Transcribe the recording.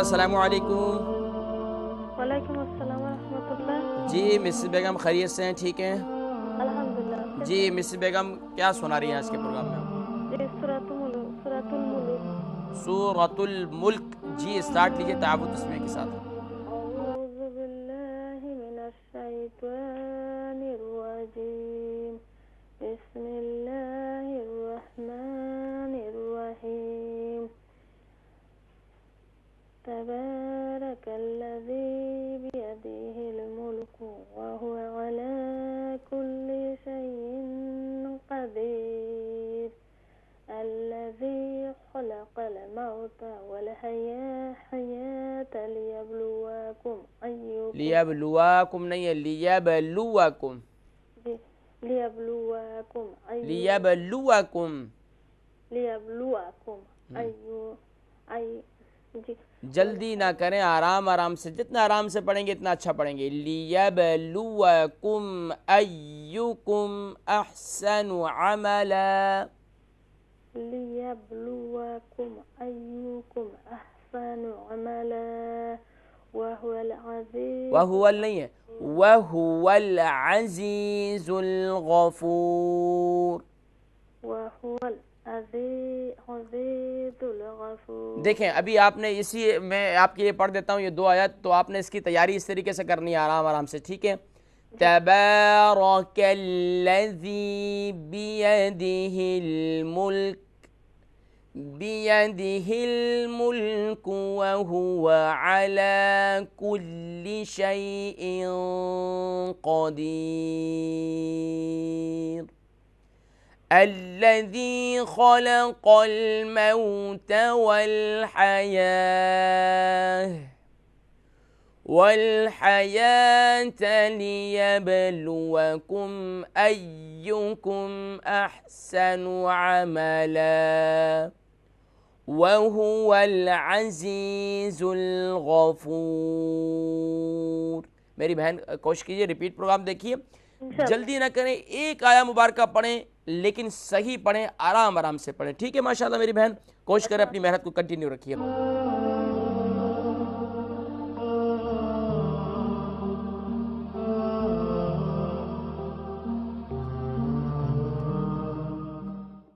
अस्सलामु अलैकुम। वालेकुम अस्सलाम व रहमतुल्लाह। जी मिस बेगम खैरियत से हैं? ठीक हैं अल्हम्दुलिल्लाह जी। कैसे हैं? मिस बेगम क्या सुना रही हैं आज के प्रोग्राम में आप? जी सूरतुल मुल्क। सूरतुल मुल्क। जी स्टार्ट लीजिए ताबुत तस्मीह के साथ। औज़ु बिल्लाहि मिनश शैतानिर रजीम। बिस्मिल्लाहिर रहमानिर रहीम। तबारकल्लज़ी बियदिहिल मुल्कु व हुवा अला कुल्लि शैइन क़दीर। الذي خلق الموت والحياة ليبلوكم أيكم लियबलुवाकुम नहीं है, लियबलुवाकुम। ليبلوكم लियबलुवाकुम। ليبلوكم أي जी जल्दी ना करें, आराम आराम से, जितना आराम से पढ़ेंगे इतना अच्छा पढ़ेंगे। लियबलुवकुम अय्युकुम अहसनु अमला। ليبلوكم أيكم أحسن عملا وهو العزيز वहुवल नहीं है, वहुवल अजीजुल गफूर। وهو العزيز الغفور। देखें अभी आपने इसी मैं आपके लिए पढ़ देता हूँ ये दो आयत, तो आपने इसकी तैयारी इस तरीके से करनी है आराम आराम से, ठीक है। तबारकल्लज़ी बियदिहिल मुल्क, बियदिहिल मुल्क व हुवा अला कुल्लि शैइन क़दीर। الذي خلق الموت والحياة ليبلوكم أيكم أحسن عملا وهو العزيز الغफूर। मेरी बहन कोशिश कीजिए, रिपीट प्रोग्राम देखिए, जल्दी ना करें, एक आया मुबारका पढ़ें लेकिन सही पढ़ें, आराम आराम से पढ़ें, ठीक है। माशाल्लाह मेरी बहन, कोशिश करें अपनी मेहनत को कंटिन्यू रखिए।